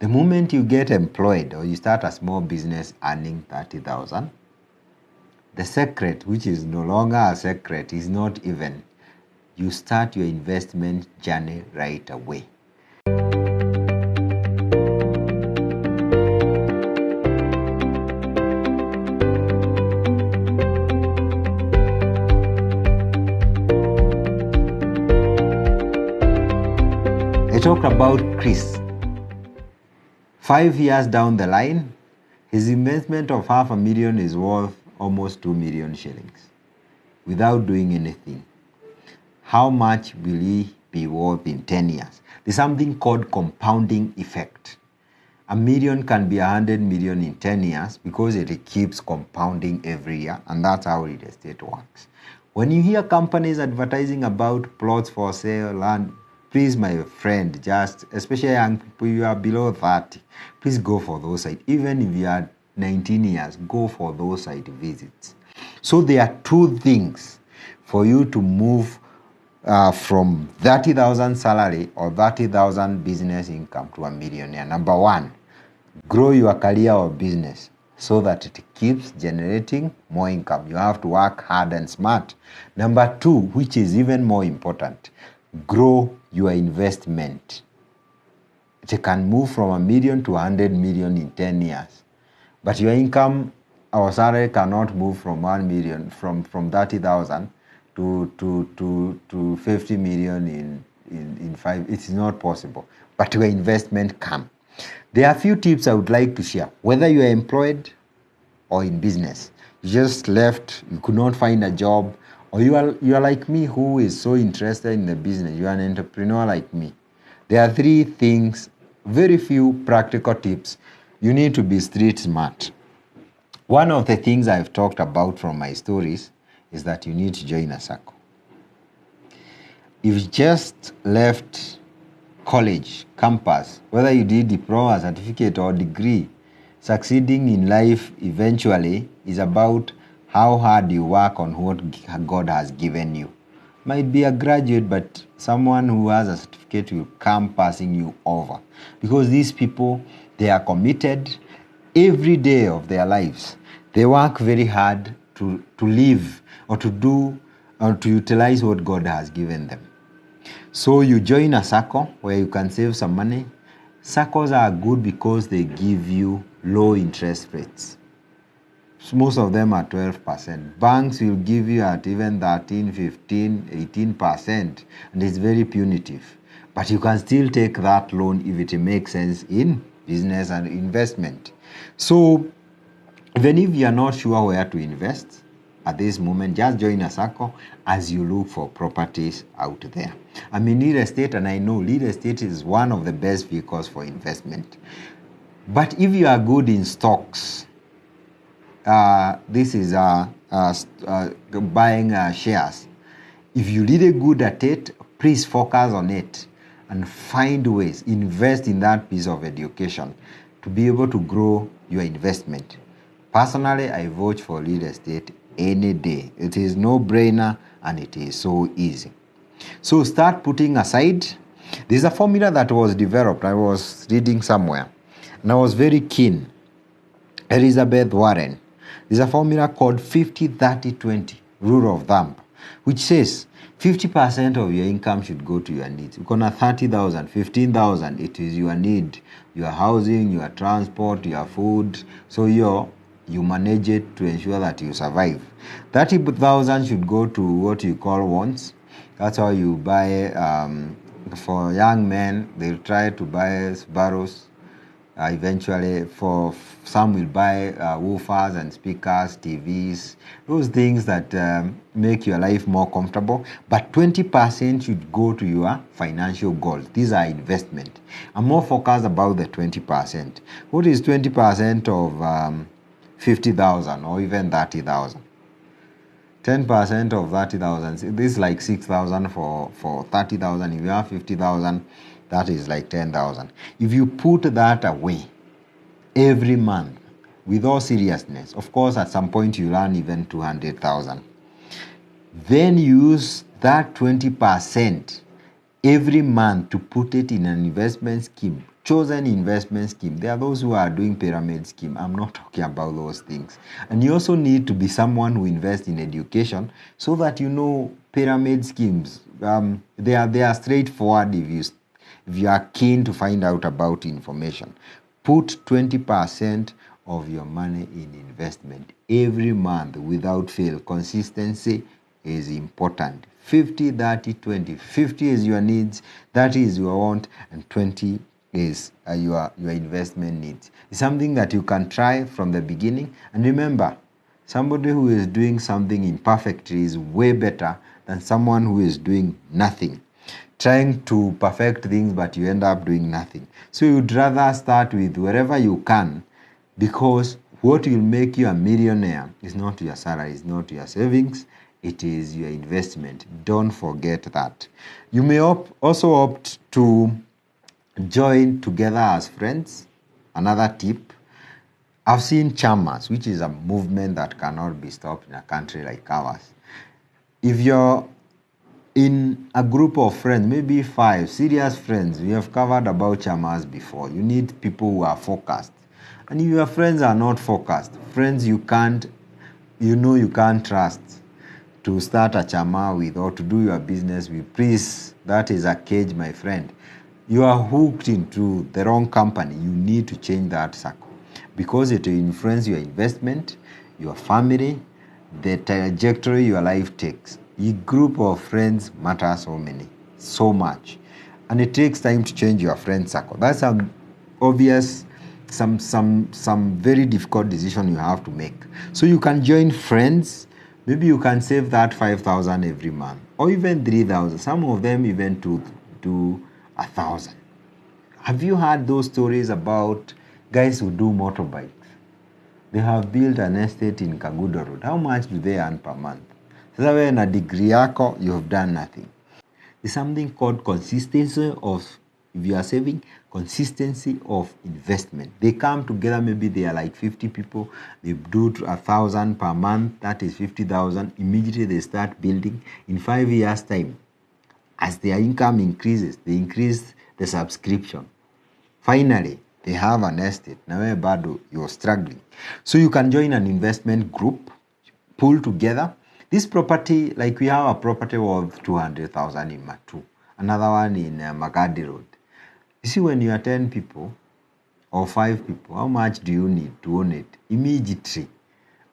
The moment you get employed or you start a small business earning 30,000, the secret, which is no longer a secret, is not even, you start your investment journey right away. I talked about Chris. 5 years down the line, his investment of $500,000 is worth almost 2 million shillings without doing anything. How much will he be worth in 10 years? There's something called compounding effect. $1 million can be 100 million in 10 years because it keeps compounding every year, and that's how real estate works. When you hear companies advertising about plots for sale, land, please, my friend, just, especially young people, you are below 30, please go for those sites. Even if you are 19 years, go for those site visits. So there are two things for you to move from 30,000 salary or 30,000 business income to a millionaire. Number one, grow your career or business so that it keeps generating more income. You have to work hard and smart. Number two, which is even more important, grow your investment. It can move from $1 million to 100 million in 10 years. But your income or salary cannot move from 1 million, from 30,000 to 50 million in 5. It is not possible. But your investment can. There are a few tips I would like to share. Whether you are employed or in business, you just left, you could not find a job, or you are like me who is so interested in the business, you are an entrepreneur like me. There are 3 things, very few practical tips. You need to be street smart. One of the things I've talked about from my stories is that you need to join a circle. If you just left college, campus, whether you did diploma, certificate, or degree, succeeding in life eventually is about how hard you work on what God has given you. Might be a graduate, but someone who has a certificate will come passing you over. Because these people, they are committed every day of their lives. They work very hard to live or to do or to utilize what God has given them. So you join a circle where you can save some money. Circles are good because they give you low interest rates. Most of them are 12%. Banks will give you at even 13, 15, 18%, and it's very punitive. But you can still take that loan if it makes sense in business and investment. So even if you are not sure where to invest at this moment, just join a circle as you look for properties out there. I'm in real estate, and I know real estate is one of the best vehicles for investment. But if you are good in stocks, this is buying shares. If you're really good at it, please focus on it and find ways, invest in that piece of education to be able to grow your investment. Personally, I vote for real estate any day. It is no-brainer and it is so easy. So start putting aside. There's a formula that was developed. I was reading somewhere and I was very keen. Elizabeth Warren. There's a formula called 50-30-20 rule of thumb, which says 50% of your income should go to your needs. You're gonna 30,000, 15,000. It is your need, your housing, your transport, your food. So you manage it to ensure that you survive. 30,000 should go to what you call wants. That's how you buy. For young men, they'll try to buy Subarus. Eventually, for some will buy woofers and speakers, TVs, those things that make your life more comfortable. But 20% should go to your financial goals. These are investment. I'm more focused about the 20%. What is 20% of 50,000 or even 30,000? 10% of 30,000. This is like 6,000 for 30,000. If you have 50,000, that is like 10,000. If you put that away every month with all seriousness, of course, at some point you earn even 200,000. Then use that 20% every month to put it in an investment scheme chosen investment scheme. There are those who are doing pyramid scheme. I'm not talking about those things. And you also need to be someone who invests in education so that you know pyramid schemes. They are straightforward if you are keen to find out about information. Put 20% of your money in investment every month without fail. Consistency is important. 50, 30, 20. 50 is your needs, 30 is your want, and 20 is your investment needs. It's something that you can try from the beginning. And remember, somebody who is doing something imperfectly is way better than someone who is doing nothing. Trying to perfect things, but you end up doing nothing. So you'd rather start with wherever you can, because what will make you a millionaire is not your salary, it's not your savings, it is your investment. Don't forget that. You may also opt to join together as friends. Another tip. I've seen chamas, which is a movement that cannot be stopped in a country like ours. If you're in a group of friends, maybe 5 serious friends, we have covered about chamas before. You need people who are focused. And if your friends are not focused, friends you can't trust to start a chama with or to do your business with, please, that is a cage, my friend. You are hooked into the wrong company. You need to change that circle because it will influence your investment, your family, the trajectory your life takes. A group of friends matters so much. And it takes time to change your friend circle. That's some obvious, some very difficult decision you have to make. So you can join friends. Maybe you can save that 5,000 every month or even 3,000. Some of them even to 1,000. Have you heard those stories about guys who do motorbikes? They have built an estate in Kagudo Road. How much do they earn per month? Sasa wewe na degree yako, you have done nothing. There's something called consistency of, if you are saving, consistency of investment. They come together, maybe they are like 50 people, they do 1,000 per month, that is 50,000. Immediately they start building. In 5 years' time, as their income increases, they increase the subscription. Finally, they have an estate. Now bado you're struggling. So you can join an investment group, pull together. This property, like we have a property worth 200,000 in Matu, another one in Magadi Road. You see, when you are 10 people or 5 people, how much do you need to own it? Immediately.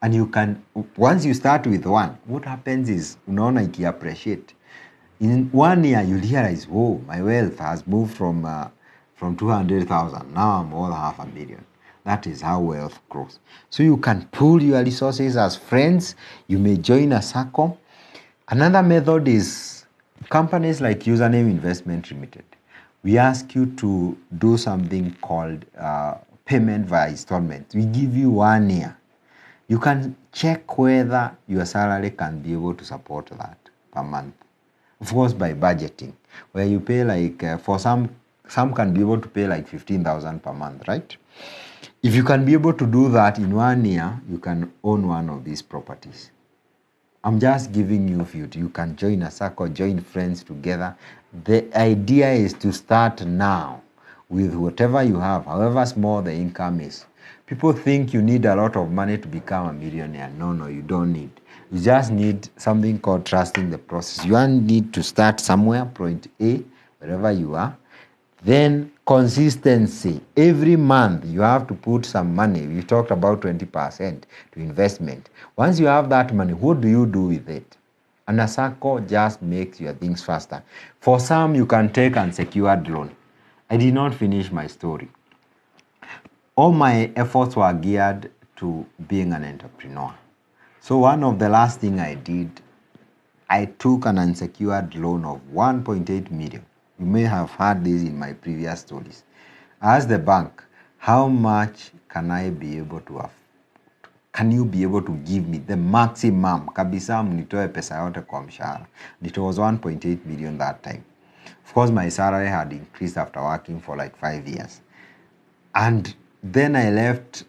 And you can, once you start with one, what happens is, unaona iki appreciate. In 1 year, you'll realize, whoa, my wealth has moved from 200,000. Now I'm over 500,000. That is how wealth grows. So you can pool your resources as friends. You may join a circle. Another method is companies like Username Investment Limited. We ask you to do something called payment via installment. We give you 1 year. You can check whether your salary can be able to support that per month. Of course, by budgeting, where you pay like, for some can be able to pay like 15,000 per month, right? If you can be able to do that in 1 year, you can own one of these properties. I'm just giving you a few. You can join a circle, join friends together. The idea is to start now with whatever you have, however small the income is. People think you need a lot of money to become a millionaire. No, you don't need. You just need something called trusting the process. You need to start somewhere, point A, wherever you are. Then consistency. Every month you have to put some money. We talked about 20% to investment. Once you have that money, what do you do with it? And a circle just makes your things faster. For some, you can take unsecured loan. I did not finish my story. All my efforts were geared to being an entrepreneur. So one of the last thing I did, I took an unsecured loan of 1.8 million. You may have heard this in my previous stories. I asked the bank, how much can I be able to afford? Can you be able to give me the maximum? Kabisa mnitoe pesa yote kwa mshahara. It was 1.8 million that time. Of course, my salary had increased after working for like 5 years. And then I left,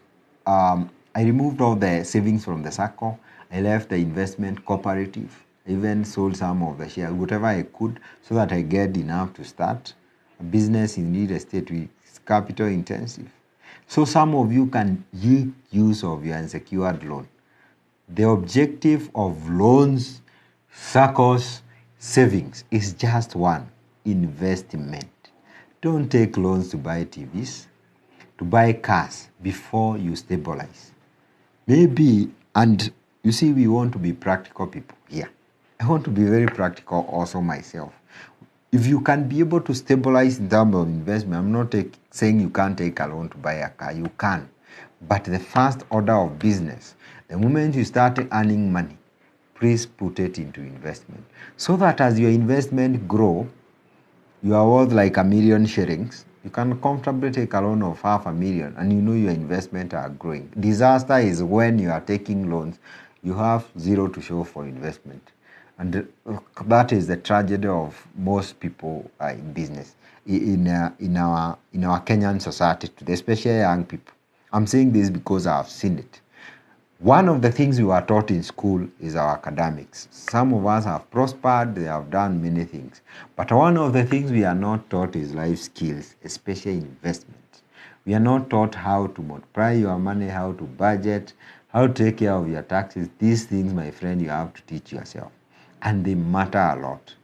I removed all the savings from the circle. I left the investment cooperative. I even sold some of the shares, whatever I could, so that I get enough to start a business in real estate. it's capital intensive. So some of you can make use of your unsecured loan. The objective of loans, SACCOs, savings is just one: investment. Don't take loans to buy TVs, to buy cars before you stabilize. Maybe, and you see, we want to be practical people here. I want to be very practical also myself. If you can be able to stabilize in terms of investment, I'm not saying you can't take a loan to buy a car. You can. But the first order of business, the moment you start earning money, please put it into investment. So that as your investment grow, you are worth like 1,000,000 shillings. You can comfortably take a loan of 500,000 and you know your investment are growing. Disaster is when you are taking loans, you have zero to show for investment. And that is the tragedy of most people in business, in our Kenyan society today, especially young people. I'm saying this because I've seen it. One of the things we were taught in school is our academics. Some of us have prospered, they have done many things. But one of the things we are not taught is life skills, especially investment. We are not taught how to multiply your money, how to budget, how to take care of your taxes. These things, my friend, you have to teach yourself. And they matter a lot.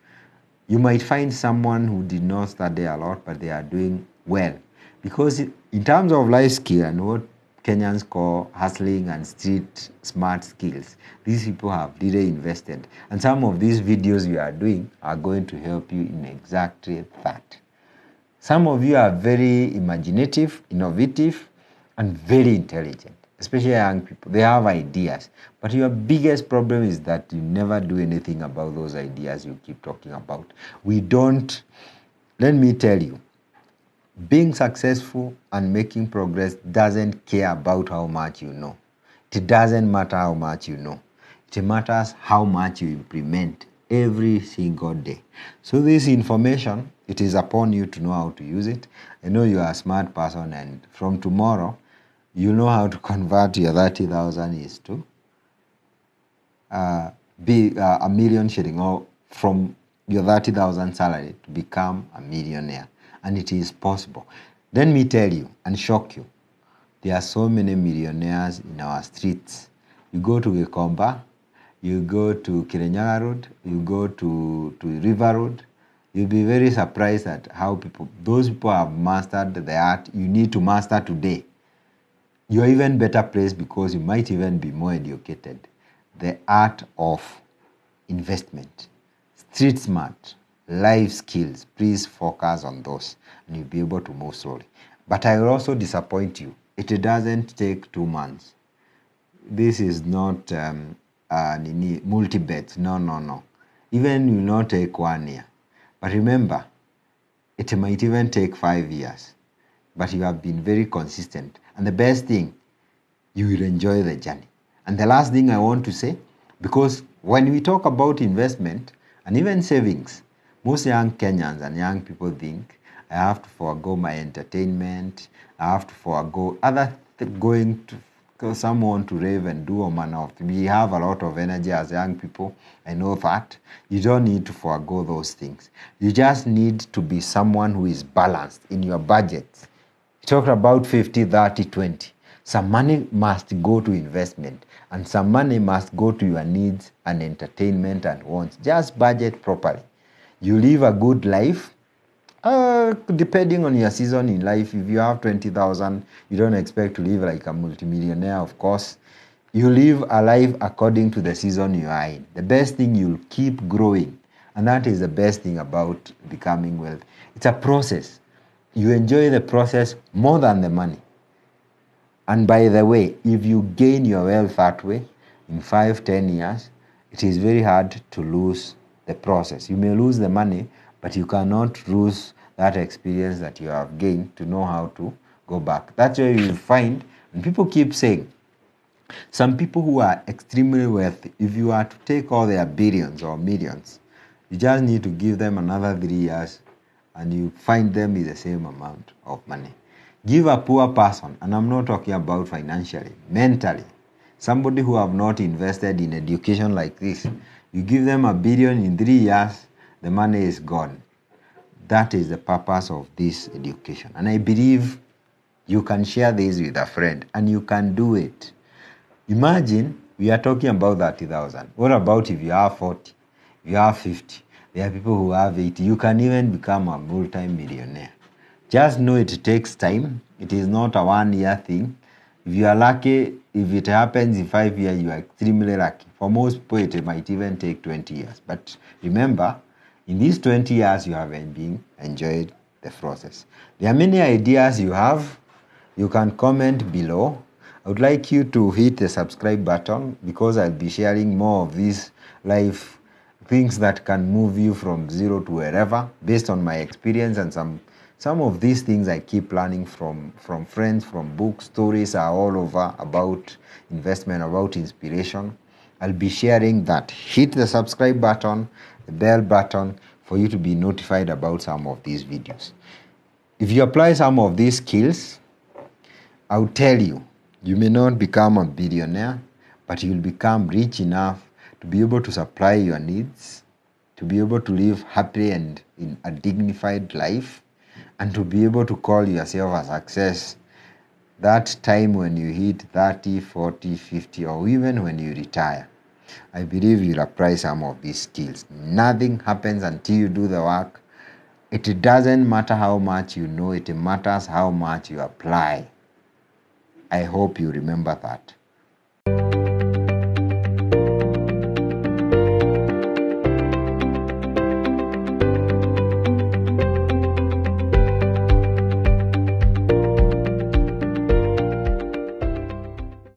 You might find someone who did not study a lot, but they are doing well. Because in terms of life skill and what Kenyans call hustling and street smart skills, these people have really invested. And some of these videos you are doing are going to help you in exactly that. Some of you are very imaginative, innovative, and very intelligent, especially young people. They have ideas. But your biggest problem is that you never do anything about those ideas you keep talking about. We don't, let me tell you, being successful and making progress doesn't care about how much you know. It doesn't matter how much you know. It matters how much you implement every single day. So this information, it is upon you to know how to use it. I know you are a smart person, and from tomorrow, you know how to convert your 30,000 is to be 1,000,000 shilling, or from your 30,000 salary to become a millionaire. And it is possible. Let me tell you and shock you, there are so many millionaires in our streets. You go to Gikomba, you go to Kirinyaga Road, you go to River Road, you'll be very surprised at how those people have mastered the art you need to master today. You're even better placed because you might even be more educated. The art of investment, street smart, life skills, please focus on those and you'll be able to move slowly. But I will also disappoint you. It doesn't take 2 months. This is not multi-bet. No. Even will not take 1 year. But remember, it might even take 5 years. But you have been very consistent. And the best thing, you will enjoy the journey. And the last thing I want to say, because when we talk about investment and even savings, most young Kenyans and young people think, I have to forego my entertainment, I have to forego going to someone to rave and do a man of. We have a lot of energy as young people. I know that. You don't need to forego those things. You just need to be someone who is balanced in your budget. You talked about 50, 30, 20. Some money must go to investment and some money must go to your needs and entertainment and wants. Just budget properly. You live a good life. Depending on your season in life, if you have 20,000, you don't expect to live like a multimillionaire, of course. You live a life according to the season you are in. The best thing, you'll keep growing. And that is the best thing about becoming wealthy. It's a process. You enjoy the process more than the money. And by the way, if you gain your wealth that way, in 5, 10 years, it is very hard to lose the process. You may lose the money, but you cannot lose that experience that you have gained to know how to go back. That's where you find, and people keep saying, some people who are extremely wealthy, if you are to take all their billions or millions, you just need to give them another 3 years and you find them with the same amount of money. Give a poor person, and I'm not talking about financially, mentally, somebody who have not invested in education like this, you give them $1 billion in 3 years, the money is gone. That is the purpose of this education. And I believe you can share this with a friend and you can do it. Imagine we are talking about 30,000. What about if you have 40? If you have 50? There are people who have 80. You can even become a multi-millionaire. Just know it takes time. It is not a 1-year thing. If you are lucky, if it happens in 5 years, you are extremely lucky. For most people, it might even take 20 years. But remember, in these 20 years, you have been enjoyed the process. There are many ideas you have. You can comment below. I would like you to hit the subscribe button because I'll be sharing more of these life things that can move you from zero to wherever based on my experience, and some of these things I keep learning from friends, from books. Stories are all over about investment, about inspiration. I'll be sharing that. Hit the subscribe button, the bell button for you to be notified about some of these videos. If you apply some of these skills, I'll tell you, you may not become a billionaire, but you'll become rich enough to be able to supply your needs, to be able to live happy and in a dignified life, and to be able to call yourself a success that time when you hit 30, 40, 50, or even when you retire. I believe you'll apply some of these skills. Nothing happens until you do the work. It doesn't matter how much you know, it matters how much you apply. I hope you remember that.